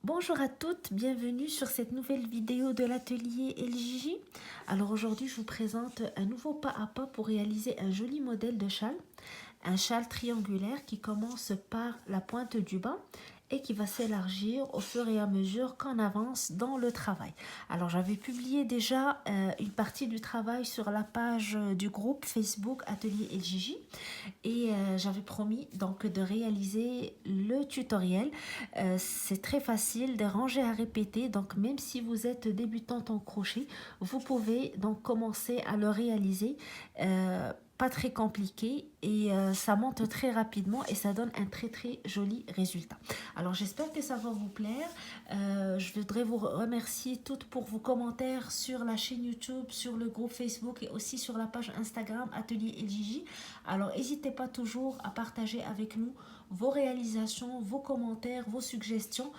Bonjour à toutes, bienvenue sur cette nouvelle vidéo de l'atelier LJJ. Alors aujourd'hui je vous présente un nouveau pas à pas pour réaliser un joli modèle de châle. Un châle triangulaire qui commence par la pointe du bas et qui va s'élargir au fur et à mesure qu'on avance dans le travail. Alors j'avais publié déjà une partie du travail sur la page du groupe Facebook Atelier LJJ et j'avais promis donc de réaliser le tutoriel. C'est très facile, des rangées à répéter, donc même si vous êtes débutante en crochet, vous pouvez donc commencer à le réaliser. Pas très compliqué et ça monte très rapidement et ça donne un très joli résultat. Alors j'espère que ça va vous plaire. Je voudrais vous remercier toutes pour vos commentaires sur la chaîne YouTube, sur le groupe Facebook et aussi sur la page Instagram Atelier LJJ. Alors n'hésitez pas toujours à partager avec nous vos réalisations, vos commentaires, vos suggestions.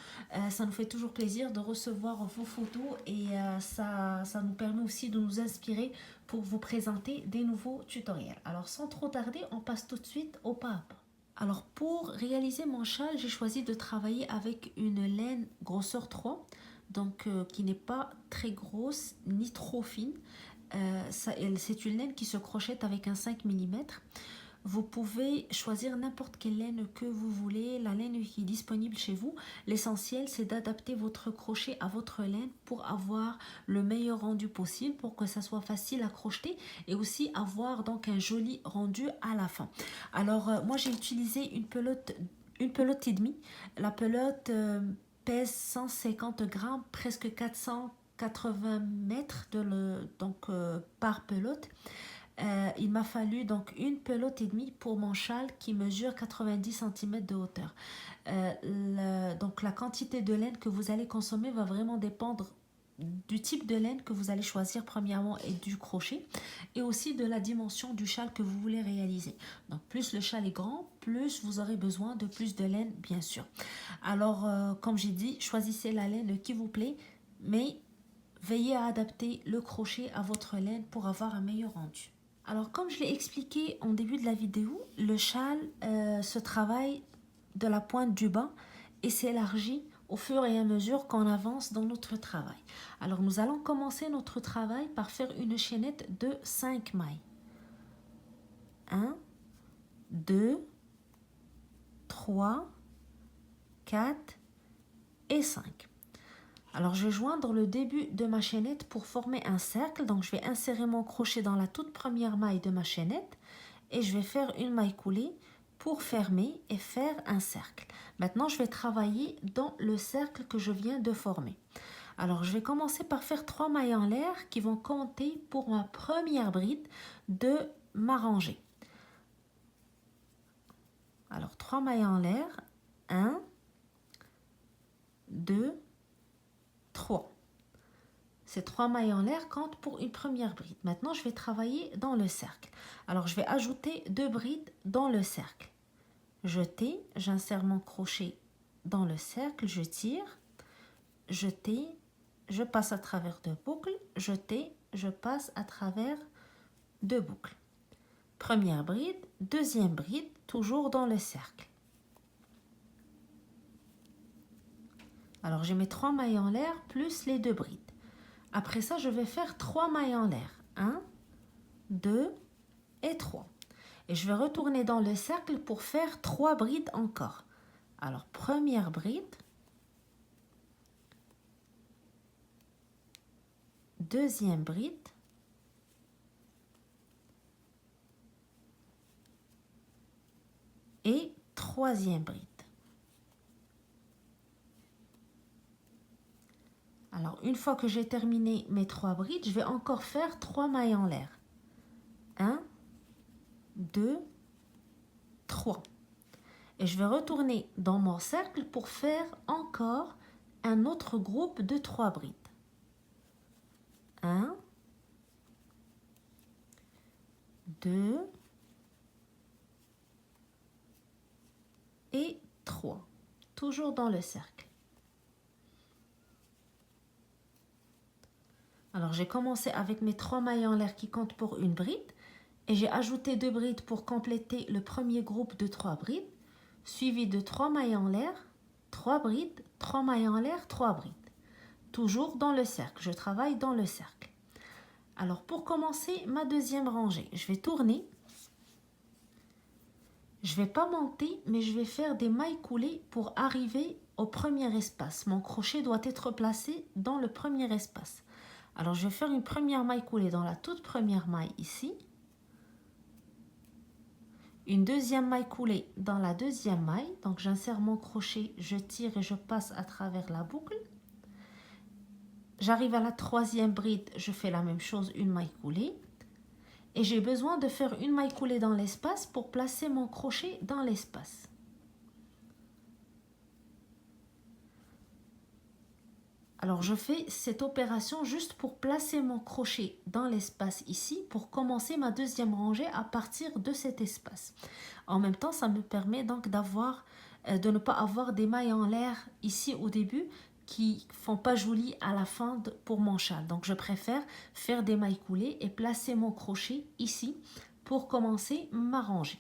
Ça nous fait toujours plaisir de recevoir vos photos et ça nous permet aussi de nous inspirer pour vous présenter des nouveaux tutoriels. Alors sans trop tarder, on passe tout de suite au pas à pas. Alors pour réaliser mon châle, j'ai choisi de travailler avec une laine grosseur 3, donc qui n'est pas très grosse ni trop fine. C'est une laine qui se crochette avec un 5 mm. Vous pouvez choisir n'importe quelle laine que vous voulez, la laine qui est disponible chez vous. L'essentiel, c'est d'adapter votre crochet à votre laine pour avoir le meilleur rendu possible, pour que ça soit facile à crocheter et aussi avoir donc un joli rendu à la fin. Alors, moi, j'ai utilisé une pelote et demie. La pelote pèse 150 grammes, presque 480 mètres par pelote. Il m'a fallu donc une pelote et demie pour mon châle qui mesure 90 cm de hauteur. Donc la quantité de laine que vous allez consommer va vraiment dépendre du type de laine que vous allez choisir premièrement et du crochet et aussi de la dimension du châle que vous voulez réaliser. Donc plus le châle est grand, plus vous aurez besoin de plus de laine bien sûr. Alors comme j'ai dit, choisissez la laine qui vous plaît, mais veillez à adapter le crochet à votre laine pour avoir un meilleur rendu. Alors comme je l'ai expliqué en début de la vidéo, le châle se travaille de la pointe du bas et s'élargit au fur et à mesure qu'on avance dans notre travail. Alors nous allons commencer notre travail par faire une chaînette de 5 mailles. 1, 2, 3, 4 et 5. Alors je vais joindre le début de ma chaînette pour former un cercle. Donc je vais insérer mon crochet dans la toute première maille de ma chaînette et je vais faire une maille coulée pour fermer et faire un cercle. Maintenant je vais travailler dans le cercle que je viens de former. Alors je vais commencer par faire 3 mailles en l'air qui vont compter pour ma première bride de ma rangée. Alors 3 mailles en l'air, 1, 2, 3. Ces 3 mailles en l'air comptent pour une première bride. Maintenant, je vais travailler dans le cercle. Alors, je vais ajouter 2 brides dans le cercle. Jeter, j'insère mon crochet dans le cercle, je tire, jeter, je passe à travers 2 boucles, jeter, je passe à travers 2 boucles. Première bride, deuxième bride, toujours dans le cercle. Alors, j'ai mes 3 mailles en l'air plus les 2 brides. Après ça, je vais faire 3 mailles en l'air. 1, 2 et 3. Et je vais retourner dans le cercle pour faire 3 brides encore. Alors, première bride, deuxième bride, et troisième bride. Alors, une fois que j'ai terminé mes 3 brides, je vais encore faire 3 mailles en l'air. 1, 2, 3. Et je vais retourner dans mon cercle pour faire encore un autre groupe de 3 brides. 1, 2 et 3. Toujours dans le cercle. Alors j'ai commencé avec mes 3 mailles en l'air qui comptent pour une bride et j'ai ajouté 2 brides pour compléter le premier groupe de 3 brides, suivi de 3 mailles en l'air, 3 brides, 3 mailles en l'air, 3 brides. Toujours dans le cercle, je travaille dans le cercle. Alors pour commencer ma deuxième rangée, je vais tourner. Je ne vais pas monter, mais je vais faire des mailles coulées pour arriver au premier espace. Mon crochet doit être placé dans le premier espace. Alors je vais faire une première maille coulée dans la toute première maille ici. Une deuxième maille coulée dans la deuxième maille. Donc j'insère mon crochet, je tire et je passe à travers la boucle. J'arrive à la troisième bride, je fais la même chose, une maille coulée. Et j'ai besoin de faire une maille coulée dans l'espace pour placer mon crochet dans l'espace. Alors je fais cette opération juste pour placer mon crochet dans l'espace ici pour commencer ma deuxième rangée à partir de cet espace. En même temps, ça me permet donc de ne pas avoir des mailles en l'air ici au début qui font pas joli à la fin pour mon châle. Donc je préfère faire des mailles coulées et placer mon crochet ici pour commencer ma rangée.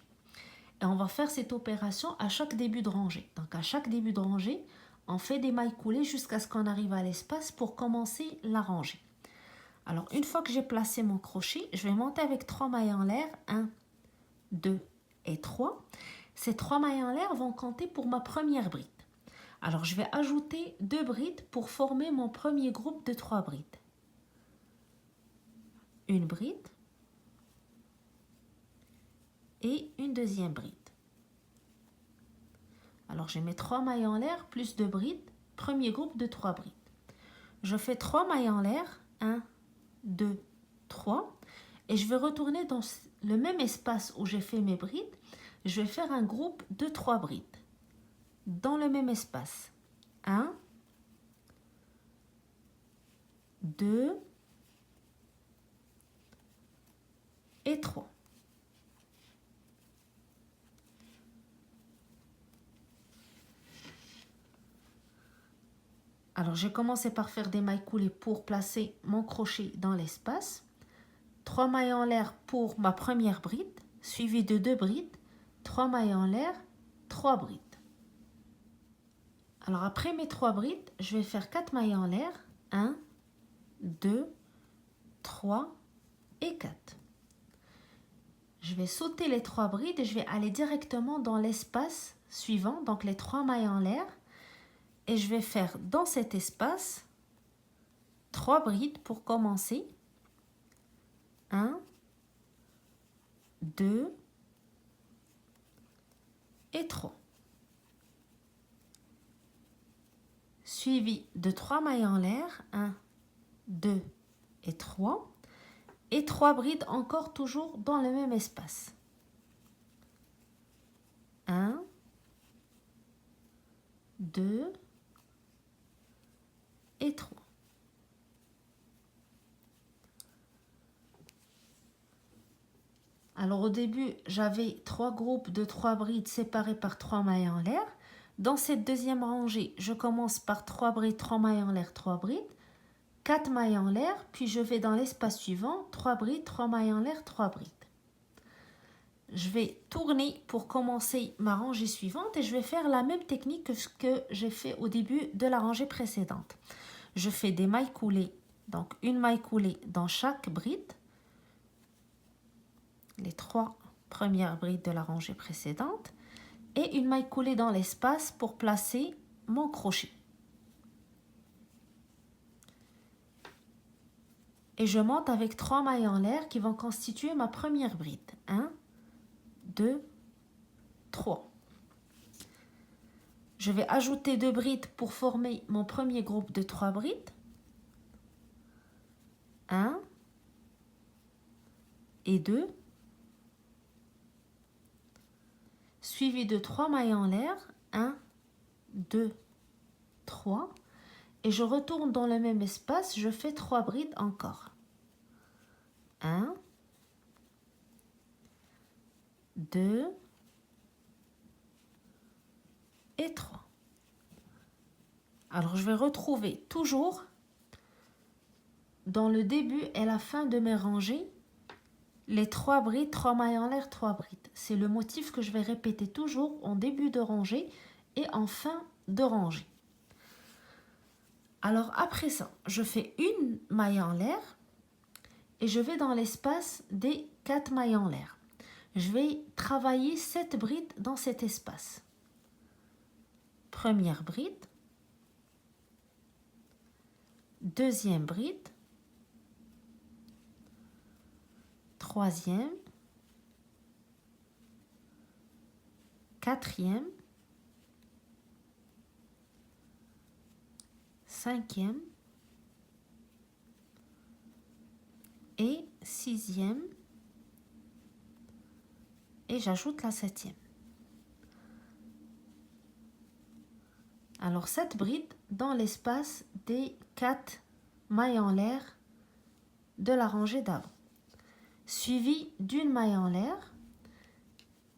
Et on va faire cette opération à chaque début de rangée. Donc à chaque début de rangée, on fait des mailles coulées jusqu'à ce qu'on arrive à l'espace pour commencer la rangée. Alors une fois que j'ai placé mon crochet, je vais monter avec 3 mailles en l'air, 1, 2 et 3. Ces 3 mailles en l'air vont compter pour ma première bride. Alors je vais ajouter 2 brides pour former mon premier groupe de 3 brides. Une bride et une deuxième bride. Alors je mets 3 mailles en l'air plus 2 brides, premier groupe de 3 brides. Je fais 3 mailles en l'air, 1, 2, 3. Et je vais retourner dans le même espace où j'ai fait mes brides. Je vais faire un groupe de 3 brides. Dans le même espace. 1, 2 et 3. Alors, j'ai commencé par faire des mailles coulées pour placer mon crochet dans l'espace. 3 mailles en l'air pour ma première bride, suivie de 2 brides. 3 mailles en l'air, 3 brides. Alors après mes 3 brides, je vais faire 4 mailles en l'air. 1, 2, 3 et 4. Je vais sauter les 3 brides et je vais aller directement dans l'espace suivant, donc les 3 mailles en l'air. Et je vais faire dans cet espace 3 brides pour commencer. 1, 2 et 3. Suivi de 3 mailles en l'air, 1, 2 et 3. Et 3 brides encore toujours dans le même espace. 1, 2 et 3. Alors au début, j'avais 3 groupes de 3 brides séparés par 3 mailles en l'air. Dans cette deuxième rangée, je commence par 3 brides, 3 mailles en l'air, 3 brides, 4 mailles en l'air, puis je vais dans l'espace suivant, 3 brides, 3 mailles en l'air, 3 brides. Je vais tourner pour commencer ma rangée suivante et je vais faire la même technique que ce que j'ai fait au début de la rangée précédente. Je fais des mailles coulées, donc une maille coulée dans chaque bride, les 3 premières brides de la rangée précédente, et une maille coulée dans l'espace pour placer mon crochet. Et je monte avec 3 mailles en l'air qui vont constituer ma première bride. 1, 2, 3. Je vais ajouter 2 brides pour former mon premier groupe de 3 brides. 1 et 2. Suivi de 3 mailles en l'air, 1, 2, 3. Et je retourne dans le même espace, je fais 3 brides encore. 1, 2 et 3. Alors je vais retrouver toujours dans le début et la fin de mes rangées les 3 brides, 3 mailles en l'air, 3 brides. C'est le motif que je vais répéter toujours en début de rangée et en fin de rangée. Alors après ça, je fais une maille en l'air et je vais dans l'espace des 4 mailles en l'air. Je vais travailler 7 brides dans cet espace. Première bride, deuxième bride, troisième, quatrième, cinquième et sixième, et j'ajoute la septième. Alors 7 brides dans l'espace des 4 mailles en l'air de la rangée d'avant, suivi d'une maille en l'air,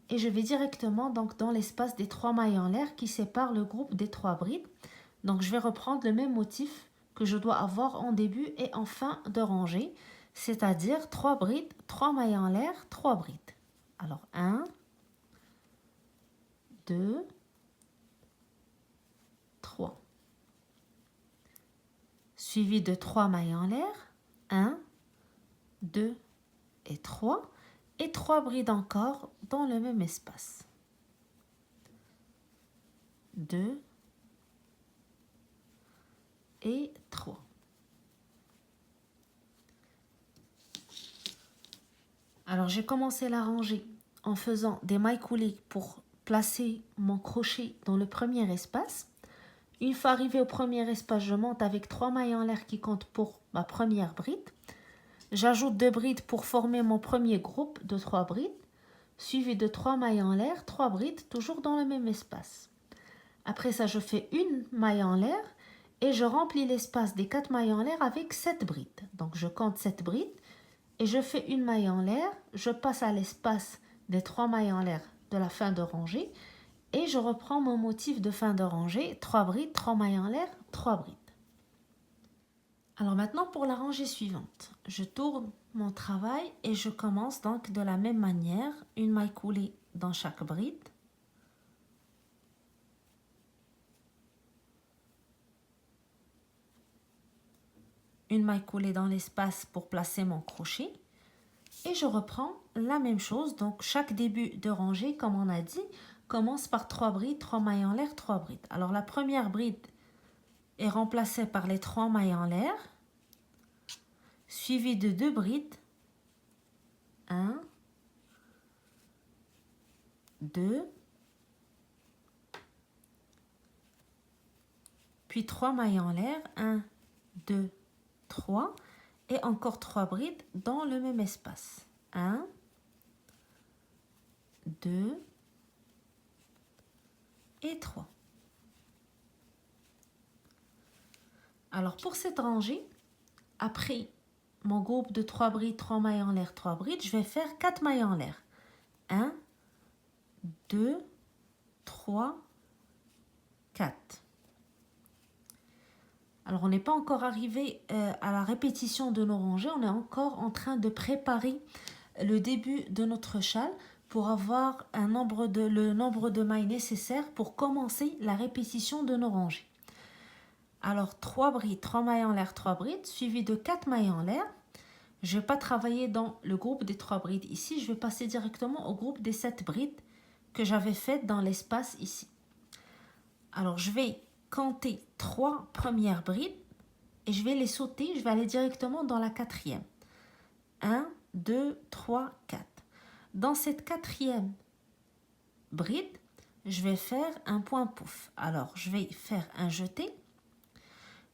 et je vais directement donc dans l'espace des 3 mailles en l'air qui séparent le groupe des 3 brides. Donc je vais reprendre le même motif que je dois avoir en début et en fin de rangée, c'est-à-dire 3 brides, 3 mailles en l'air, 3 brides. Alors 1, 2, 3. Suivi de 3 mailles en l'air, 1, 2 et 3. Et 3 brides encore dans le même espace. 2 et 3. Alors j'ai commencé la rangée en faisant des mailles coulées pour placer mon crochet dans le premier espace. Une fois arrivé au premier espace, je monte avec 3 mailles en l'air qui comptent pour ma première bride. J'ajoute 2 brides pour former mon premier groupe de 3 brides, suivi de 3 mailles en l'air, 3 brides, toujours dans le même espace. Après ça, je fais une maille en l'air et je remplis l'espace des 4 mailles en l'air avec 7 brides. Donc je compte 7 brides et je fais une maille en l'air, je passe à l'espace des 3 mailles en l'air de la fin de rangée et je reprends mon motif de fin de rangée, 3 brides, 3 mailles en l'air, 3 brides. Alors maintenant pour la rangée suivante, je tourne mon travail et je commence donc de la même manière, une maille coulée dans chaque bride. Une maille coulée dans l'espace pour placer mon crochet. Et je reprends la même chose, donc chaque début de rangée, comme on a dit, commence par 3 brides, 3 mailles en l'air, 3 brides. Alors la première bride est remplacée par les 3 mailles en l'air, suivi de 2 brides, 1, 2, puis 3 mailles en l'air, 1, 2, 3, et encore 3 brides dans le même espace, 1, 2 et 3. Alors pour cette rangée, après mon groupe de 3 brides, 3 mailles en l'air, 3 brides, je vais faire 4 mailles en l'air. 1, 2, 3, 4. Alors on n'est pas encore arrivé à la répétition de nos rangées, on est encore en train de préparer le début de notre châle pour avoir le nombre de mailles nécessaires pour commencer la répétition de nos rangées. Alors 3 brides, 3 mailles en l'air, 3 brides, suivi de 4 mailles en l'air. Je ne vais pas travailler dans le groupe des 3 brides ici, je vais passer directement au groupe des 7 brides que j'avais faites dans l'espace ici. Alors je vais compter 3 premières brides et je vais les sauter, je vais aller directement dans la quatrième. 1, 2, 3, 4. Dans cette quatrième bride, je vais faire un point pouf. Alors je vais faire un jeté.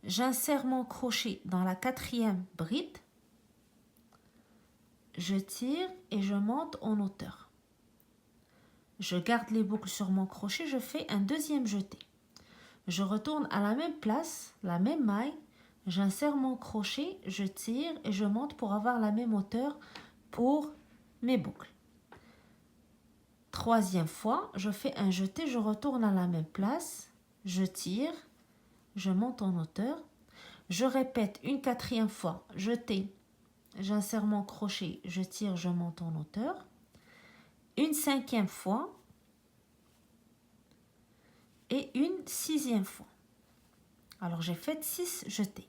J'insère mon crochet dans la quatrième bride. Je tire et je monte en hauteur. Je garde les boucles sur mon crochet, je fais un deuxième jeté. Je retourne à la même place, la même maille. J'insère mon crochet, je tire et je monte pour avoir la même hauteur pour mes boucles. Troisième fois, je fais un jeté, je retourne à la même place. Je tire, je monte en hauteur. Je répète une quatrième fois, jeté. J'insère mon crochet, je tire, je monte en hauteur. Une cinquième fois. et une 6e fois. Alors j'ai fait 6 jetés.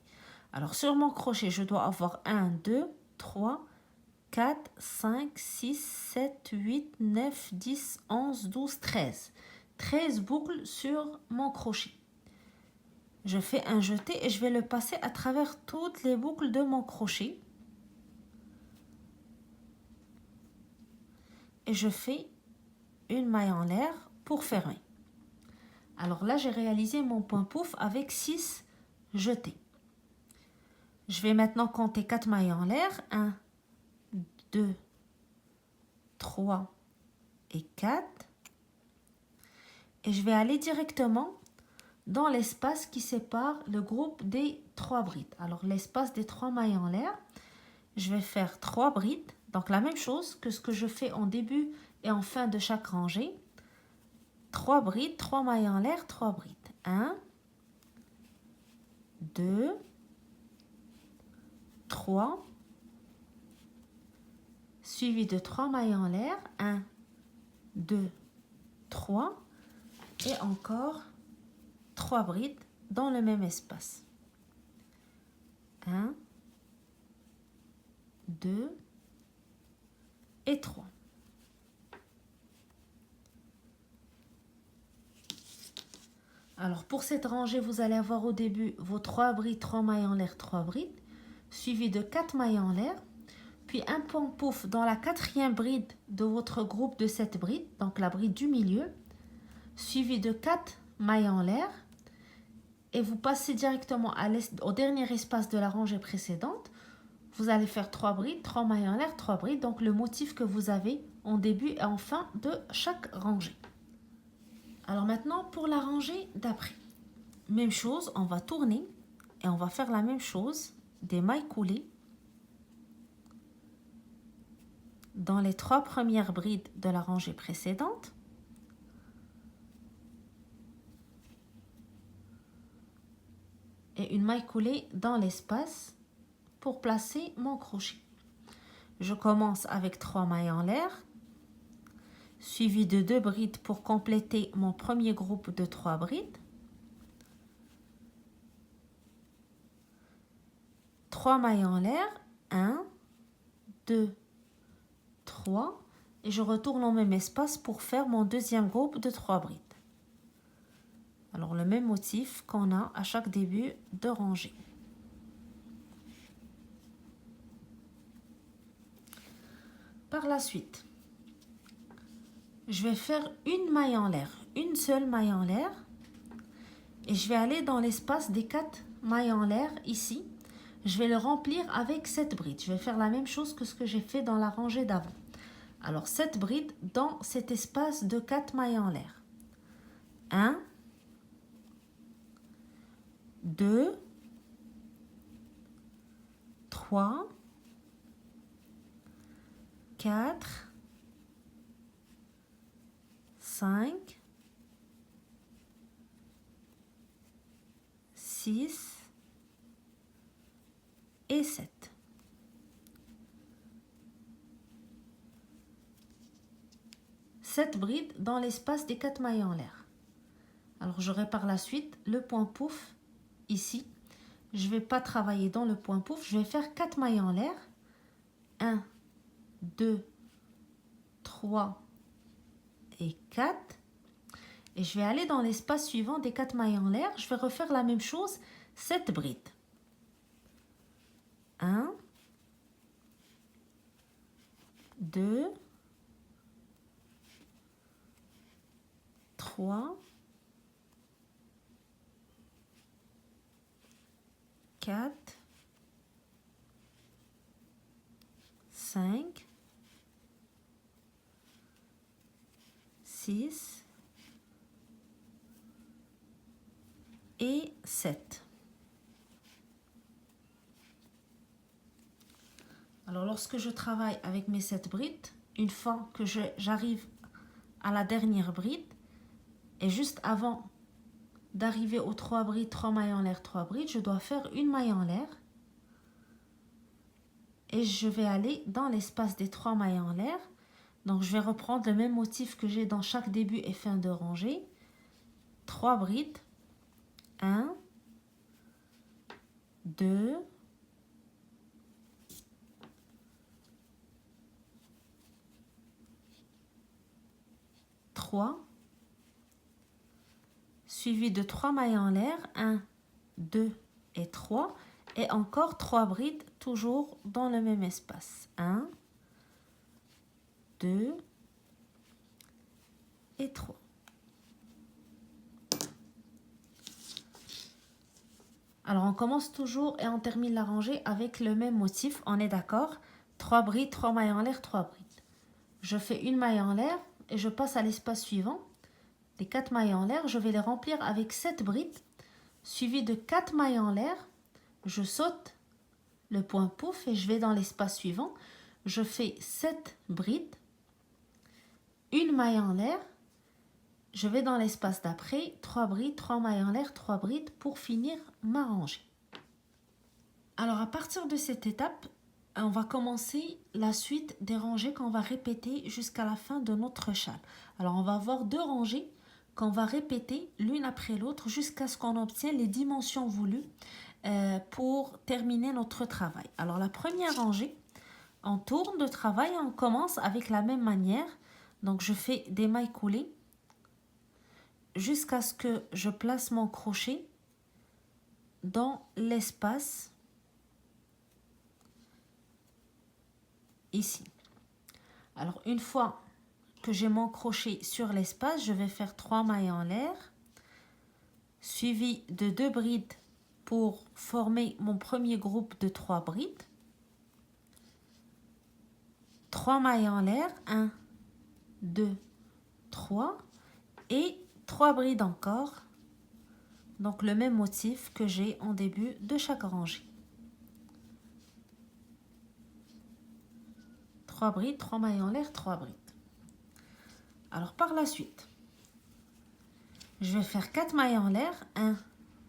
Alors sur mon crochet, je dois avoir 1, 2, 3, 4, 5, 6, 7, 8, 9, 10, 11, 12, 13. 13 boucles sur mon crochet. Je fais un jeté et je vais le passer à travers toutes les boucles de mon crochet. Et je fais une maille en l'air pour fermer. Alors là, j'ai réalisé mon point pouf avec 6 jetés. Je vais maintenant compter 4 mailles en l'air. 1, 2, 3 et 4. Et je vais aller directement dans l'espace qui sépare le groupe des 3 brides. Alors l'espace des 3 mailles en l'air, je vais faire 3 brides. Donc la même chose que ce que je fais en début et en fin de chaque rangée. 3 brides, 3 mailles en l'air, 3 brides. 1, 2, 3, suivi de 3 mailles en l'air. 1, 2, 3 et encore 3 brides dans le même espace. 1, 2 et 3. Alors pour cette rangée, vous allez avoir au début vos 3 brides, 3 mailles en l'air, 3 brides, suivi de 4 mailles en l'air, puis un point pouf dans la 4e bride de votre groupe de 7 brides, donc la bride du milieu, suivi de 4 mailles en l'air, et vous passez directement au dernier espace de la rangée précédente. Vous allez faire 3 brides, 3 mailles en l'air, 3 brides, donc le motif que vous avez en début et en fin de chaque rangée. Alors maintenant pour la rangée d'après. Même chose, on va tourner et on va faire la même chose, des mailles coulées dans les 3 premières brides de la rangée précédente. Et une maille coulée dans l'espace pour placer mon crochet. Je commence avec 3 mailles en l'air, suivi de 2 brides pour compléter mon premier groupe de 3 brides. 3 mailles en l'air, 1, 2, 3 et je retourne au même espace pour faire mon deuxième groupe de 3 brides. Alors le même motif qu'on a à chaque début de rangée. Par la suite, je vais faire une maille en l'air, une seule maille en l'air et je vais aller dans l'espace des 4 mailles en l'air ici. Je vais le remplir avec 7 brides. Je vais faire la même chose que ce que j'ai fait dans la rangée d'avant. Alors 7 brides dans cet espace de 4 mailles en l'air. 1, 2, 3, 4, 5, 6 et 7. Sept brides dans l'espace des 4 mailles en l'air. Alors j'aurai par la suite le point pouf ici. Je ne vais pas travailler dans le point pouf, je vais faire 4 mailles en l'air. 1, 2, 3 et 4. Et je vais aller dans l'espace suivant des 4 mailles en l'air. Je vais refaire la même chose, 7 brides. 1, 2, 3, 4, 5, 6 et 7. Alors lorsque je travaille avec mes 7 brides, une fois que j'arrive à la dernière bride, et juste avant d'arriver aux 3 brides, 3 mailles en l'air, 3 brides, je dois faire une maille en l'air. Et je vais aller dans l'espace des 3 mailles en l'air. Donc je vais reprendre le même motif que j'ai dans chaque début et fin de rangée. 3 brides. 1, 2, 3, suivi de 3 mailles en l'air, 1, 2 et 3, et encore 3 brides, toujours dans le même espace. 1, 2 et 3. Alors, on commence toujours et on termine la rangée avec le même motif, on est d'accord? 3 brides, 3 mailles en l'air, 3 brides. Je fais une maille en l'air et je passe à l'espace suivant. Les 4 mailles en l'air, je vais les remplir avec 7 brides, suivi de 4 mailles en l'air. Je saute le point pouf et je vais dans l'espace suivant. Je fais 7 brides, une maille en l'air. Je vais dans l'espace d'après, 3 brides, 3 mailles en l'air, 3 brides pour finir ma rangée. Alors à partir de cette étape, on va commencer la suite des rangées qu'on va répéter jusqu'à la fin de notre châle. Alors on va avoir 2 rangées qu'on va répéter l'une après l'autre jusqu'à ce qu'on obtienne les dimensions voulues pour terminer notre travail. Alors la première rangée, on tourne de travail et on commence avec la même manière. Donc je fais des mailles coulées jusqu'à ce que je place mon crochet dans l'espace ici. Alors une fois que j'ai mon crochet sur l'espace, je vais faire 3 mailles en l'air, suivi de 2 brides pour former mon premier groupe de 3 brides. 3 mailles en l'air, 1, 2, 3 et 3 brides encore. Donc le même motif que j'ai en début de chaque rangée. 3 brides, 3 mailles en l'air, 3 brides. Alors par la suite, je vais faire 4 mailles en l'air, 1,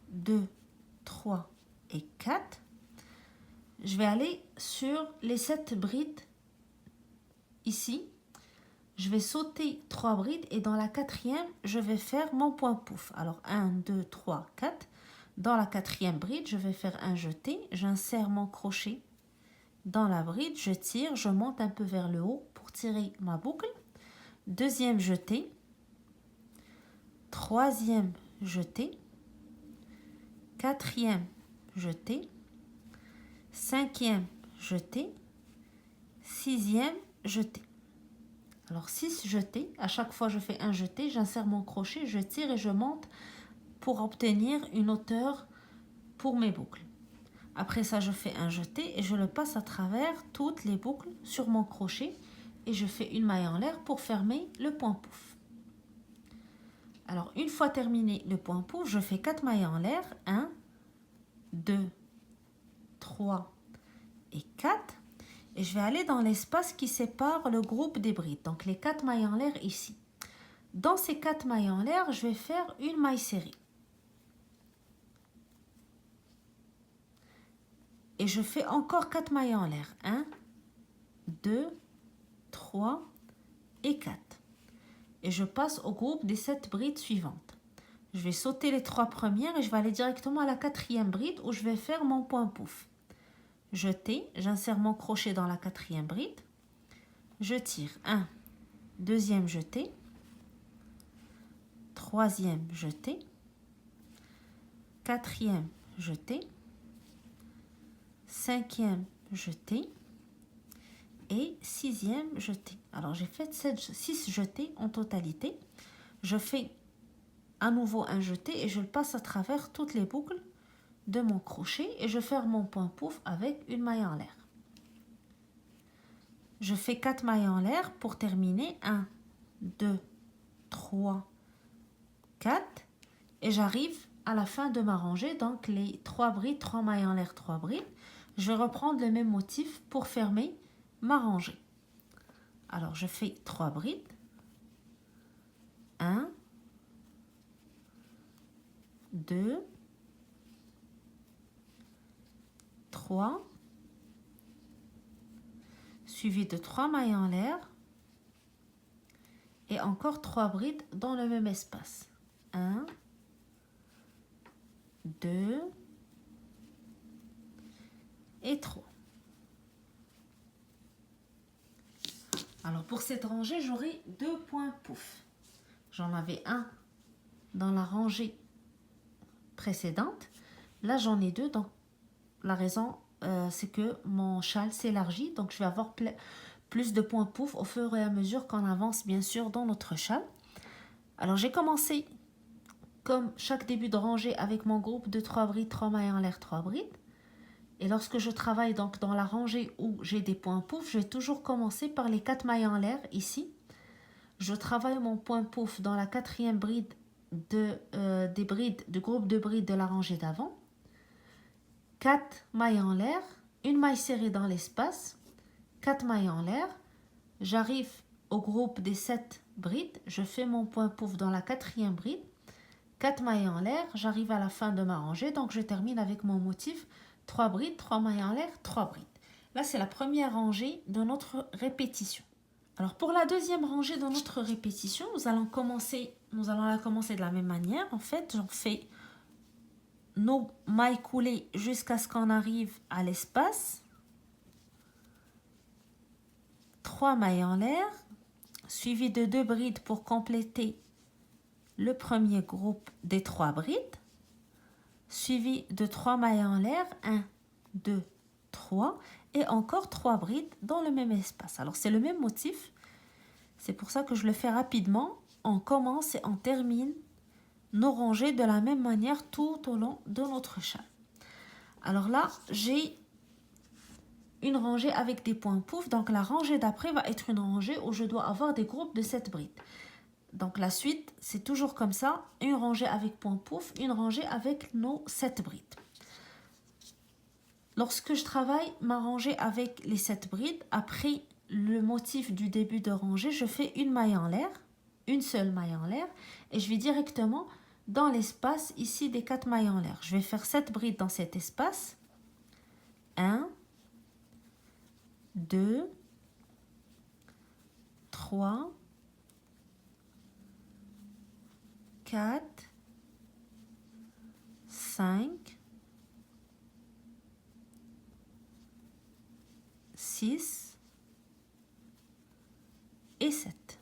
2, 3 et 4. Je vais aller sur les 7 brides ici. Je vais sauter 3 brides et dans la 4e, je vais faire mon point pouf. Alors 1, 2, 3, 4. Dans la 4e bride, je vais faire un jeté. J'insère mon crochet dans la bride, je tire, je monte un peu vers le haut pour tirer ma boucle. 2e jeté. 3e jeté. 4e jeté. 5e jeté. 6e jeté. Alors 6 jetés, à chaque fois je fais un jeté, j'insère mon crochet, je tire et je monte pour obtenir une hauteur pour mes boucles. Après ça, je fais un jeté et je le passe à travers toutes les boucles sur mon crochet et je fais une maille en l'air pour fermer le point pouf. Alors une fois terminé le point pouf, je fais 4 mailles en l'air, 1, 2, 3 et 4. Et je vais aller dans l'espace qui sépare le groupe des brides. Donc les 4 mailles en l'air ici. Dans ces 4 mailles en l'air, je vais faire une maille serrée. Et je fais encore 4 mailles en l'air. 1, 2, 3 et 4. Et je passe au groupe des 7 brides suivantes. Je vais sauter les 3 premières et je vais aller directement à la 4e bride où je vais faire mon point pouf. Jeté, j'insère mon crochet dans la 4e bride. Je tire 1, 2e jeté, 3e jeté, 4e jeté, 5e jeté et 6e jeté. Alors j'ai fait 6 jetés en totalité. Je fais à nouveau un jeté et je le passe à travers toutes les boucles de mon crochet et je ferme mon point pouf avec une maille en l'air. Je fais 4 mailles en l'air pour terminer. 1, 2, 3, 4 et j'arrive à la fin de ma rangée, donc les 3 brides, 3 mailles en l'air, 3 brides. Je vais reprendre le même motif pour fermer ma rangée. Alors je fais 3 brides. 1, 2, 3, suivi de 3 mailles en l'air et encore 3 brides dans le même espace. 1, 2 et 3. Alors pour cette rangée, j'aurai 2 points pouf. J'en avais un dans la rangée précédente. Là, j'en ai 2. Donc la raison, c'est que mon châle s'élargit. Donc je vais avoir plus de points pouf au fur et à mesure qu'on avance, bien sûr, dans notre châle. Alors j'ai commencé comme chaque début de rangée avec mon groupe de 3 brides, 3 mailles en l'air, 3 brides. Et lorsque je travaille donc dans la rangée où j'ai des points pouf, je vais toujours commencer par les 4 mailles en l'air ici. Je travaille mon point pouf dans la 4e bride du groupe de brides de la rangée d'avant. 4 mailles en l'air, une maille serrée dans l'espace, 4 mailles en l'air. J'arrive au groupe des 7 brides, je fais mon point pouf dans la 4e bride, 4 mailles en l'air, j'arrive à la fin de ma rangée, donc je termine avec mon motif 3 brides, 3 mailles en l'air, 3 brides. Là, c'est la première rangée de notre répétition. Alors, pour la deuxième rangée de notre répétition, nous allons la commencer de la même manière. En fait, j'en fais nos mailles coulées jusqu'à ce qu'on arrive à l'espace. 3 mailles en l'air, suivi de 2 brides pour compléter le premier groupe des 3 brides, suivi de 3 mailles en l'air, 1, 2, 3, et encore 3 brides dans le même espace. Alors c'est le même motif, c'est pour ça que je le fais rapidement. On commence et on termine nos rangées de la même manière tout au long de notre châle. Alors là, j'ai une rangée avec des points pouf, donc la rangée d'après va être une rangée où je dois avoir des groupes de 7 brides. Donc la suite, c'est toujours comme ça, une rangée avec point pouf, une rangée avec nos 7 brides. Lorsque je travaille ma rangée avec les 7 brides, après le motif du début de rangée, je fais une maille en l'air, une seule maille en l'air, et je vais directement dans l'espace ici des 4 mailles en l'air. Je vais faire 7 brides dans cet espace. 1, 2, 3, 4, 5, 6 et 7.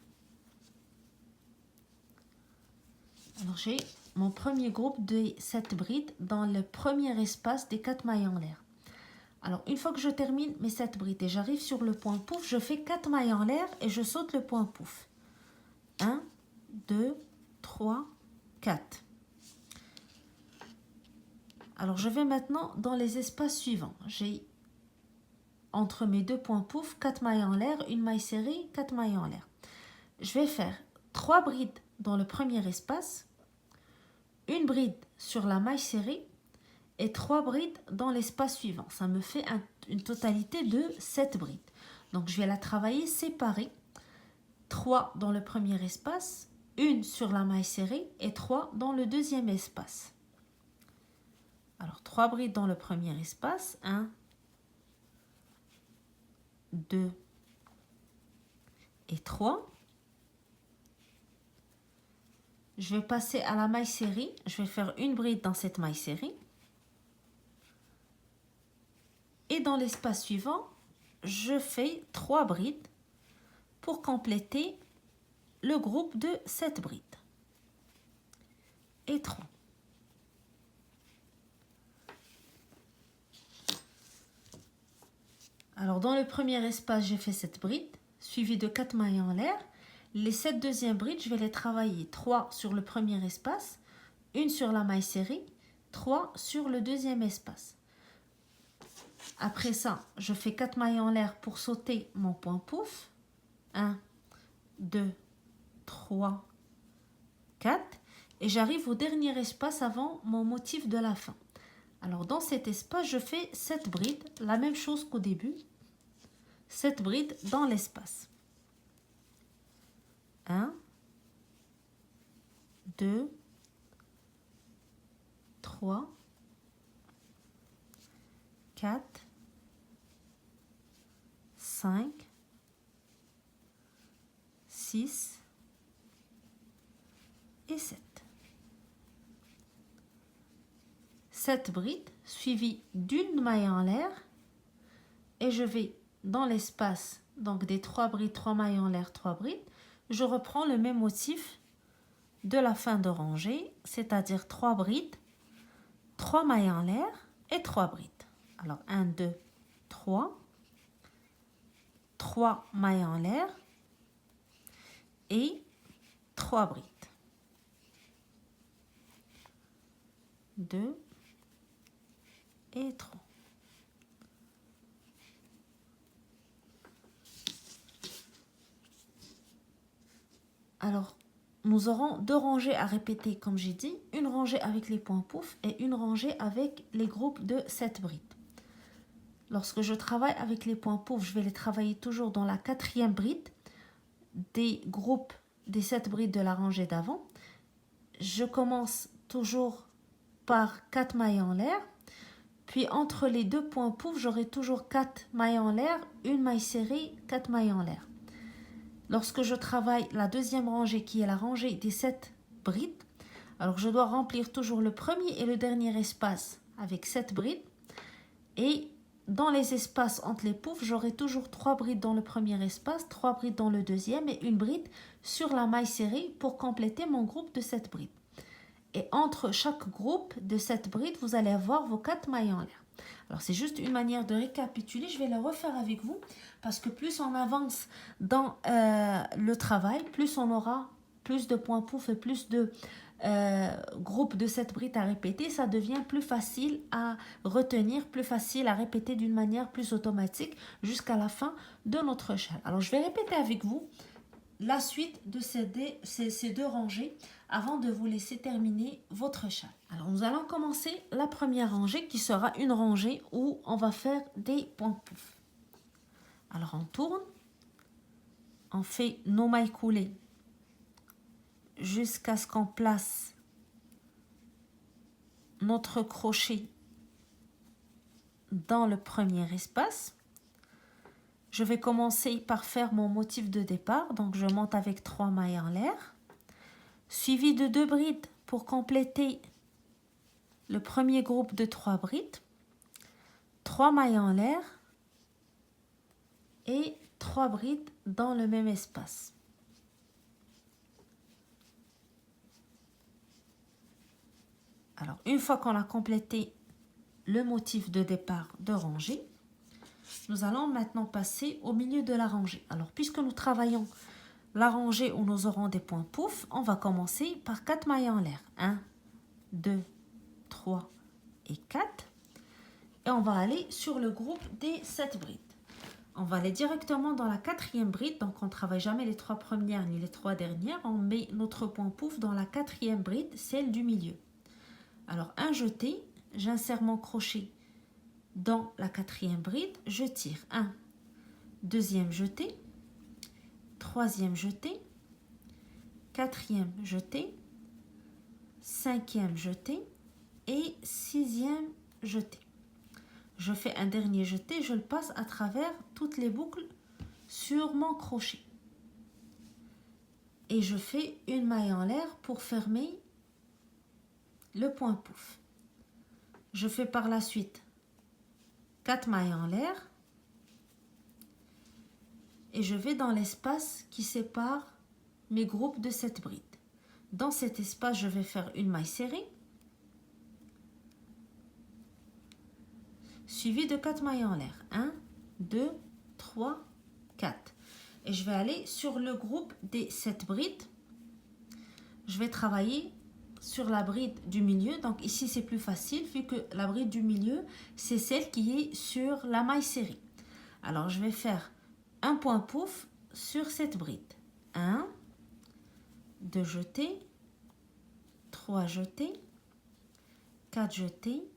Alors j'ai mon premier groupe de 7 brides dans le premier espace des 4 mailles en l'air. Alors une fois que je termine mes 7 brides et j'arrive sur le point pouf, je fais 4 mailles en l'air et je saute le point pouf. 1, 2, 3, 4. Alors je vais maintenant dans les espaces suivants. J'ai entre mes deux points pouf, 4 mailles en l'air, une maille serrée, 4 mailles en l'air. Je vais faire 3 brides dans le premier espace, une bride sur la maille serrée et 3 brides dans l'espace suivant. Ça me fait une totalité de 7 brides. Donc je vais la travailler séparée. 3 dans le premier espace, une sur la maille serrée et 3 dans le deuxième espace. Alors 3 brides dans le premier espace, 1, 2 et 3. Je vais passer à la maille serrée, je vais faire une bride dans cette maille serrée. Et dans l'espace suivant, je fais 3 brides pour compléter le groupe de 7 brides. Et 3. Alors dans le premier espace, j'ai fait 7 brides, suivi de 4 mailles en l'air. Les 7 deuxièmes brides, je vais les travailler 3 sur le premier espace, une sur la maille serrée, 3 sur le deuxième espace. Après ça, je fais 4 mailles en l'air pour sauter mon point pouf. 1, 2, 3, 4. Et j'arrive au dernier espace avant mon motif de la fin. Alors dans cet espace, je fais 7 brides, la même chose qu'au début. 7 brides dans l'espace. 1, 2, 3, 4, 5, 6 et 7. 7 brides suivies d'une maille en l'air et je vais dans l'espace donc des 3 brides, 3 mailles en l'air, 3 brides, je reprends le même motif de la fin de rangée, c'est-à-dire 3 brides, 3 mailles en l'air et 3 brides. Alors 1, 2, 3, 3 mailles en l'air et 3 brides. 2 et 3. Alors, nous aurons 2 rangées à répéter, comme j'ai dit, une rangée avec les points pouf et une rangée avec les groupes de 7 brides. Lorsque je travaille avec les points pouf, je vais les travailler toujours dans la 4e bride des groupes des 7 brides de la rangée d'avant. Je commence toujours par 4 mailles en l'air, puis entre les 2 points pouf, j'aurai toujours 4 mailles en l'air, une maille serrée, 4 mailles en l'air. Lorsque je travaille la 2e rangée qui est la rangée des 7 brides, alors je dois remplir toujours le premier et le dernier espace avec 7 brides et dans les espaces entre les poufs, j'aurai toujours 3 brides dans le premier espace, 3 brides dans le deuxième et une bride sur la maille serrée pour compléter mon groupe de 7 brides. Et entre chaque groupe de 7 brides, vous allez avoir vos 4 mailles en l'air. Alors, c'est juste une manière de récapituler. Je vais le refaire avec vous parce que plus on avance dans le travail, plus on aura plus de points pouf et plus de groupes de 7 brides à répéter. Ça devient plus facile à retenir, plus facile à répéter d'une manière plus automatique jusqu'à la fin de notre châle. Alors, je vais répéter avec vous la suite de ces 2 rangées avant de vous laisser terminer votre châle. Alors, nous allons commencer la première rangée qui sera une rangée où on va faire des points pouf. Alors, on tourne, on fait nos mailles coulées jusqu'à ce qu'on place notre crochet dans le premier espace. Je vais commencer par faire mon motif de départ, donc je monte avec 3 mailles en l'air, suivi de 2 brides pour compléter le premier groupe de 3 brides, 3 mailles en l'air et 3 brides dans le même espace. Alors, une fois qu'on a complété le motif de départ de rangée, nous allons maintenant passer au milieu de la rangée. Alors, puisque nous travaillons la rangée où nous aurons des points pouf, on va commencer par 4 mailles en l'air. 1, 2, 3 et 4. Et on va aller sur le groupe des 7 brides. On va aller directement dans la 4e bride. Donc, on ne travaille jamais les 3 premières ni les 3 dernières. On met notre point pouf dans la 4e bride, celle du milieu. Alors, un jeté, j'insère mon crochet dans la 4e bride, je tire 1, 2e jeté, 3e jeté, 4e jeté, 5e jeté et 6e jeté. Je fais un dernier jeté, je le passe à travers toutes les boucles sur mon crochet. Et je fais une maille en l'air pour fermer le point pouf. Je fais par la suite 4 mailles en l'air et je vais dans l'espace qui sépare mes groupes de 7 brides. Dans cet espace, je vais faire une maille serrée suivie de 4 mailles en l'air. 1, 2, 3, 4. Et je vais aller sur le groupe des 7 brides. Je vais travailler sur la bride du milieu. Donc ici, c'est plus facile vu que la bride du milieu, c'est celle qui est sur la maille serrée. Alors, je vais faire un point pouf sur cette bride. 1, 2 jetés, 3 jetés, 4 jetés,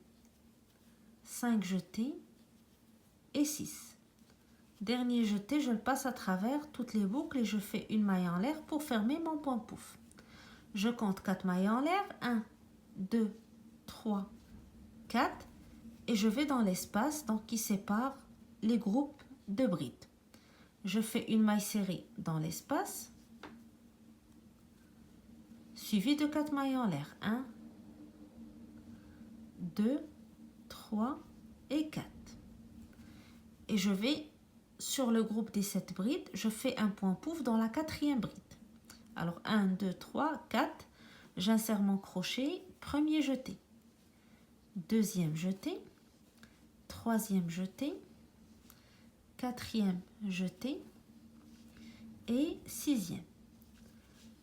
5 jetés et 6. Dernier jeté, je le passe à travers toutes les boucles et je fais une maille en l'air pour fermer mon point pouf. Je compte 4 mailles en l'air, 1, 2, 3, 4 et je vais dans l'espace donc, qui sépare les groupes de brides. Je fais une maille serrée dans l'espace, suivie de 4 mailles en l'air. 1, 2, 3 et 4. Et je vais, sur le groupe des 7 brides, je fais un point pouf dans la 4e bride. Alors 1, 2, 3, 4, j'insère mon crochet, premier jeté, deuxième jeté, troisième jeté, quatrième jeté et sixième.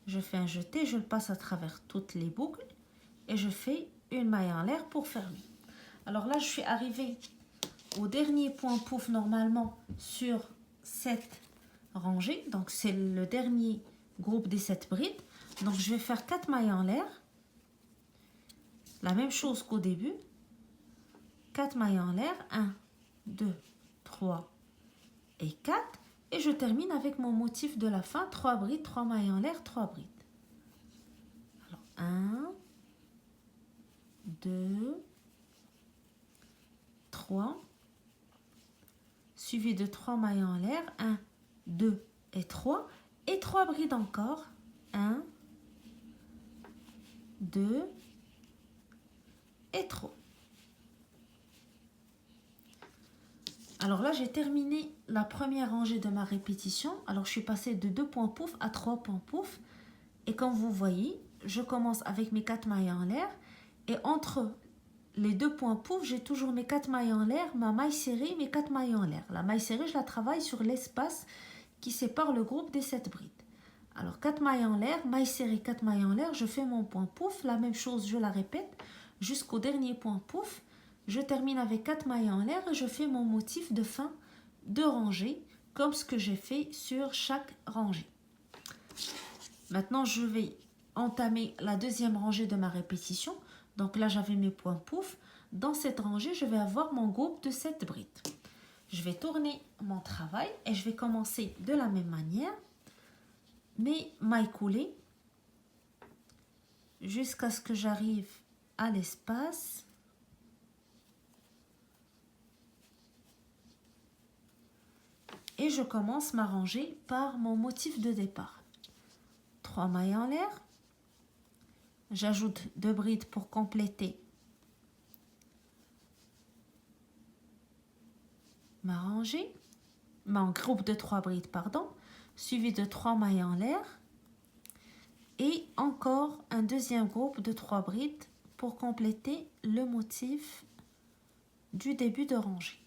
Je fais un jeté, je le passe à travers toutes les boucles et je fais une maille en l'air pour fermer. Alors là, je suis arrivée au dernier point pouf normalement sur cette rangée. Donc c'est le dernier groupe des 7 brides. Donc je vais faire 4 mailles en l'air. La même chose qu'au début. 4 mailles en l'air. 1, 2, 3 et 4. Et je termine avec mon motif de la fin. 3 brides, 3 mailles en l'air, 3 brides. Alors 1, 2, 3. Suivi de 3 mailles en l'air. 1, 2 et 3. Et 3 brides encore. 1, 2 et 3. Alors là, j'ai terminé la première rangée de ma répétition. Alors, je suis passée de 2 points pouf à 3 points pouf. Et comme vous voyez, je commence avec mes 4 mailles en l'air. Et entre les 2 points pouf, j'ai toujours mes 4 mailles en l'air, ma maille serrée, mes 4 mailles en l'air. La maille serrée, je la travaille sur l'espace qui sépare le groupe des 7 brides. Alors, 4 mailles en l'air, maille serrée, 4 mailles en l'air, je fais mon point pouf. La même chose, je la répète jusqu'au dernier point pouf. Je termine avec 4 mailles en l'air et je fais mon motif de fin de rangée, comme ce que j'ai fait sur chaque rangée. Maintenant, je vais entamer la deuxième rangée de ma répétition. Donc là, j'avais mes points pouf. Dans cette rangée, je vais avoir mon groupe de 7 brides. Je vais tourner mon travail et je vais commencer de la même manière. Mes mailles coulées jusqu'à ce que j'arrive à l'espace. Et je commence ma rangée par mon motif de départ. 3 mailles en l'air. J'ajoute 2 brides pour compléter ma rangée. Mon groupe de 3 brides, pardon. Suivi de 3 mailles en l'air. Et encore un deuxième groupe de 3 brides pour compléter le motif du début de rangée.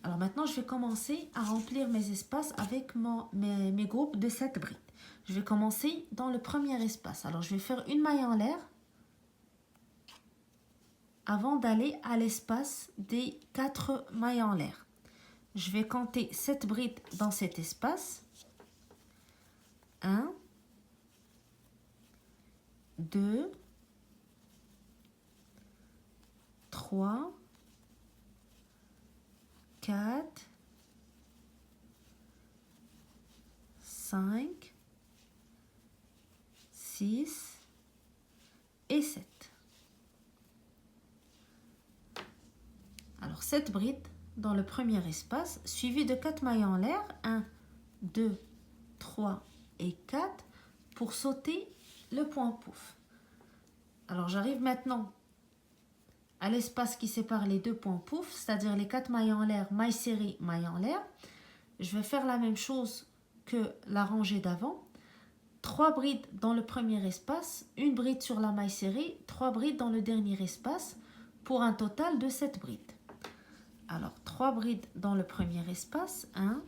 Alors maintenant, je vais commencer à remplir mes espaces avec mes groupes de 7 brides. Je vais commencer dans le premier espace. Alors, je vais faire une maille en l'air avant d'aller à l'espace des 4 mailles en l'air. Je vais compter 7 brides dans cet espace. 1, 2, 3, 4, 5, 6 et 7. Alors 7 brides dans le premier espace, suivi de 4 mailles en l'air, 1, 2, 3 et 4 pour sauter le point pouf. Alors j'arrive maintenant à l'espace qui sépare les 2 points pouf, c'est-à-dire les 4 mailles en l'air, maille serrée, maille en l'air. Je vais faire la même chose que la rangée d'avant. 3 brides dans le premier espace, 1 bride sur la maille serrée, 3 brides dans le dernier espace pour un total de 7 brides. Alors 3 brides dans le premier espace, 1,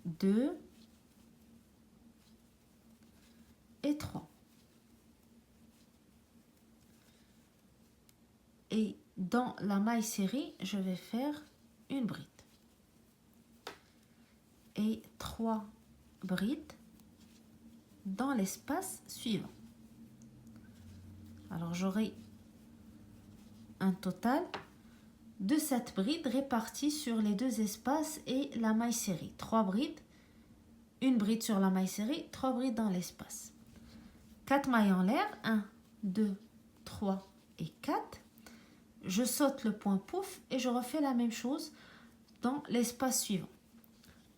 2 et 3. Et dans la maille serrée, je vais faire 1 bride. Et 3 brides dans l'espace suivant. Alors j'aurai un total de 7 brides réparties sur les 2 espaces et la maille serrée. 3 brides, 1 bride sur la maille serrée, 3 brides dans l'espace. 4 mailles en l'air, 1, 2, 3 et 4. Je saute le point pouf et je refais la même chose dans l'espace suivant.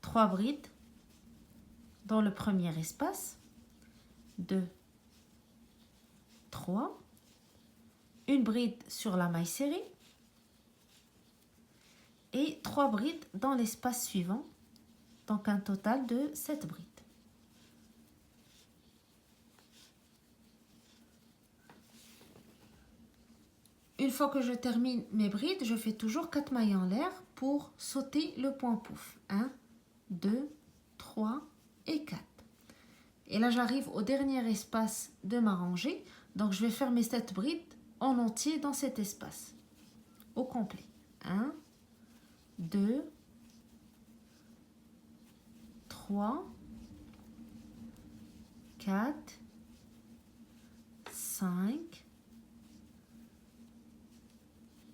3 brides dans le premier espace, 2, 3, une bride sur la maille serrée et 3 brides dans l'espace suivant, donc un total de 7 brides. Une fois que je termine mes brides, je fais toujours 4 mailles en l'air pour sauter le point pouf. 1, 2, 3 et 4. Et là, j'arrive au dernier espace de ma rangée. Donc, je vais faire mes 7 brides en entier dans cet espace, au complet. 1, 2, 3, 4, 5,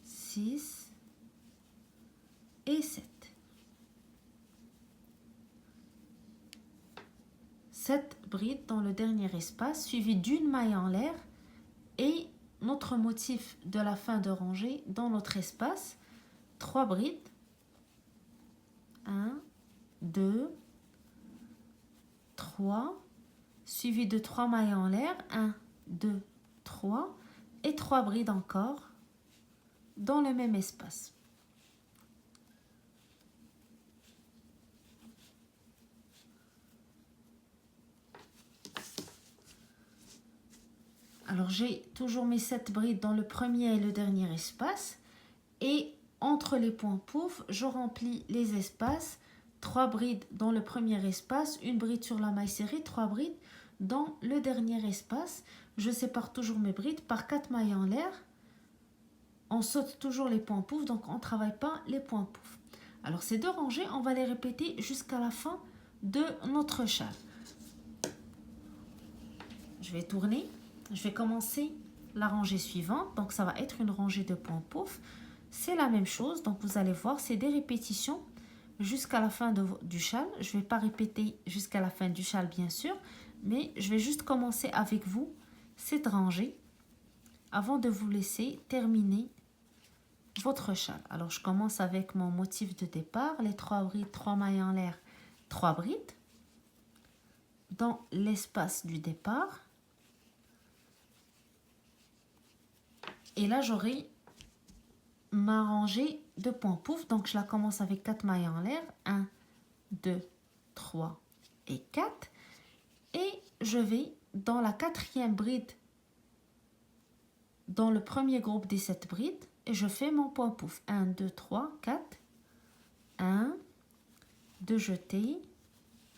6 et 7. 7 brides dans le dernier espace, suivi d'une maille en l'air et notre motif de la fin de rangée dans notre espace. 3 brides. 1, 2, 3, suivi de 3 mailles en l'air. 1, 2, 3 et 3 brides encore dans le même espace. Alors j'ai toujours mes 7 brides dans le premier et le dernier espace et entre les points pouf, je remplis les espaces. 3 brides dans le premier espace, une bride sur la maille serrée, 3 brides dans le dernier espace. Je sépare toujours mes brides par 4 mailles en l'air. On saute toujours les points pouf, donc on ne travaille pas les points pouf. Alors ces 2 rangées, on va les répéter jusqu'à la fin de notre châle. Je vais tourner, je vais commencer la rangée suivante, donc ça va être une rangée de points pouf. C'est la même chose, donc vous allez voir, c'est des répétitions jusqu'à la fin du châle. Je ne vais pas répéter jusqu'à la fin du châle bien sûr, mais je vais juste commencer avec vous cette rangée avant de vous laisser terminer votre châle. Alors je commence avec mon motif de départ, les 3 brides, 3 mailles en l'air, 3 brides dans l'espace du départ. Et là j'aurai ma rangée de points pouf, donc je la commence avec 4 mailles en l'air, 1, 2, 3 et 4. Et je vais dans la 4e bride, dans le premier groupe des 7 brides, et je fais mon point pouf. 1, 2, 3, 4. 1, 2 jetés,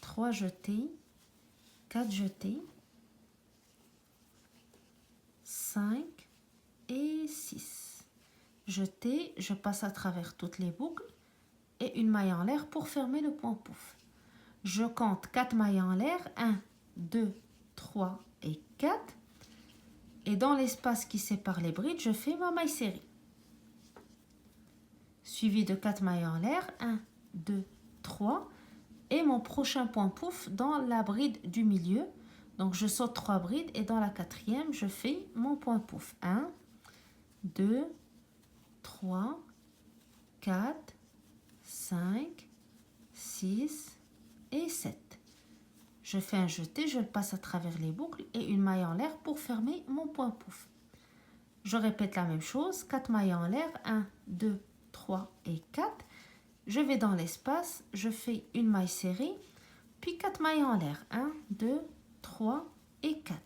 3 jetés, 4 jetés, 5 et 6. Jeté, je passe à travers toutes les boucles et une maille en l'air pour fermer le point pouf. Je compte 4 mailles en l'air, 1, 2, 3 et 4. Et dans l'espace qui sépare les brides, je fais ma maille serrée. Suivi de 4 mailles en l'air, 1, 2, 3. Et mon prochain point pouf dans la bride du milieu. Donc je saute 3 brides et dans la 4e, je fais mon point pouf. 1, 2, 3, 4, 5, 6 et 7. Je fais un jeté, je le passe à travers les boucles et une maille en l'air pour fermer mon point pouf. Je répète la même chose, 4 mailles en l'air, 1, 2, 3 et 4. Je vais dans l'espace, je fais une maille serrée, puis 4 mailles en l'air, 1, 2, 3 et 4.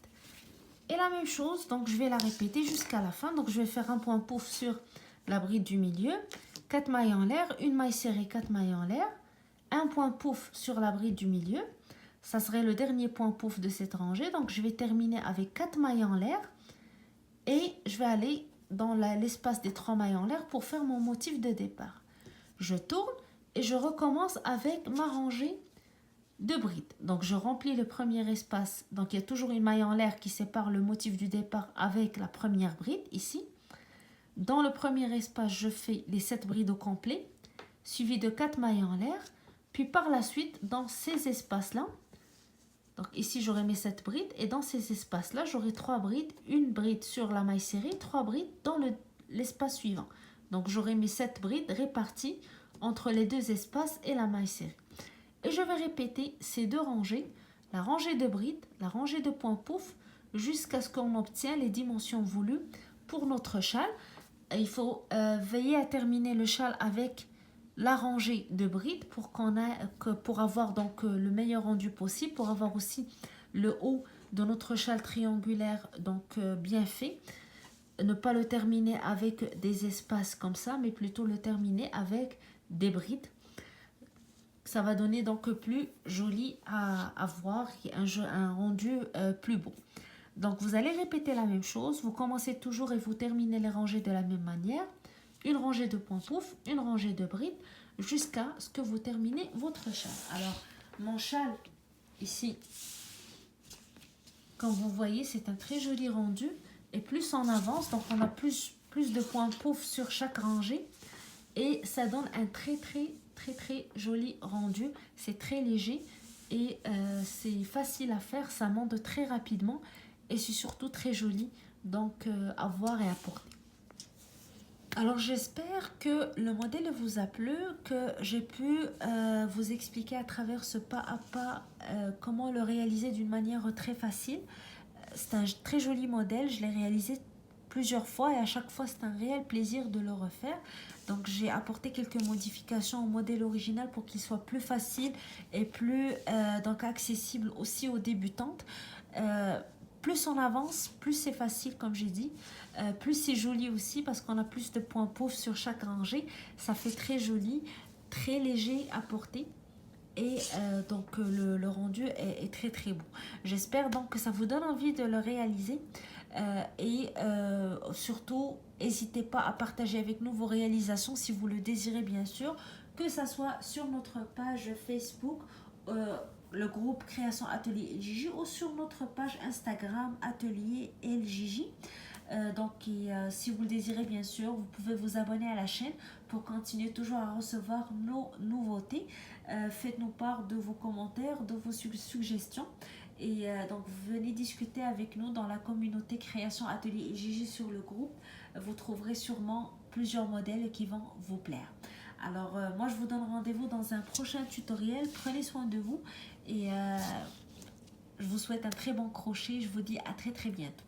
Et la même chose, donc je vais la répéter jusqu'à la fin. Donc je vais faire un point pouf sur la bride du milieu, 4 mailles en l'air, une maille serrée, 4 mailles en l'air, un point pouf sur la bride du milieu. Ça serait le dernier point pouf de cette rangée. Donc je vais terminer avec 4 mailles en l'air et je vais aller dans l'espace des 3 mailles en l'air pour faire mon motif de départ. Je tourne et je recommence avec ma rangée de brides. Donc je remplis le premier espace. Donc il y a toujours une maille en l'air qui sépare le motif du départ avec la première bride ici. Dans le premier espace, je fais les 7 brides au complet, suivi de 4 mailles en l'air. Puis par la suite, dans ces espaces-là, donc ici j'aurai mes 7 brides et dans ces espaces-là, j'aurai 3 brides, une bride sur la maille serrée, 3 brides dans l'espace suivant. Donc j'aurai mes 7 brides réparties entre les deux espaces et la maille serrée. Et je vais répéter ces 2 rangées la rangée de brides, la rangée de points pouf, jusqu'à ce qu'on obtienne les dimensions voulues pour notre châle. Il faut veiller à terminer le châle avec la rangée de brides pour avoir donc le meilleur rendu possible, pour avoir aussi le haut de notre châle triangulaire donc bien fait. Ne pas le terminer avec des espaces comme ça, mais plutôt le terminer avec des brides. Ça va donner donc plus joli à voir, un rendu plus beau. Donc vous allez répéter la même chose, vous commencez toujours et vous terminez les rangées de la même manière. Une rangée de points pouf, une rangée de brides, jusqu'à ce que vous terminez votre châle. Alors mon châle ici, comme vous voyez, c'est un très joli rendu. Et plus on avance, donc on a plus de points pouf sur chaque rangée. Et ça donne un très joli rendu. C'est très léger et c'est facile à faire. Ça monte très rapidement et c'est surtout très joli donc à voir et à porter. Alors j'espère que le modèle vous a plu, que j'ai pu vous expliquer à travers ce pas à pas comment le réaliser d'une manière très facile. C'est un très joli modèle, je l'ai réalisé plusieurs fois et à chaque fois c'est un réel plaisir de le refaire. Donc j'ai apporté quelques modifications au modèle original pour qu'il soit plus facile et plus donc accessible aussi aux débutantes. Plus on avance, plus c'est facile comme j'ai dit, plus c'est joli aussi parce qu'on a plus de points pauvres sur chaque rangée. Ça fait très joli, très léger à porter. Et donc le rendu est très beau. J'espère donc que ça vous donne envie de le réaliser. Et surtout, n'hésitez pas à partager avec nous vos réalisations si vous le désirez bien sûr. Que ça soit sur notre page Facebook, le groupe Création Atelier LJJ ou sur notre page Instagram Atelier LJJ. Si vous le désirez bien sûr, vous pouvez vous abonner à la chaîne pour continuer toujours à recevoir nos nouveautés. Faites-nous part de vos commentaires, de vos suggestions. Et donc venez discuter avec nous dans la communauté Création Atelier LJJ sur le groupe. Vous trouverez sûrement plusieurs modèles qui vont vous plaire. Alors moi je vous donne rendez-vous dans un prochain tutoriel. Prenez soin de vous et je vous souhaite un très bon crochet. Je vous dis à très bientôt.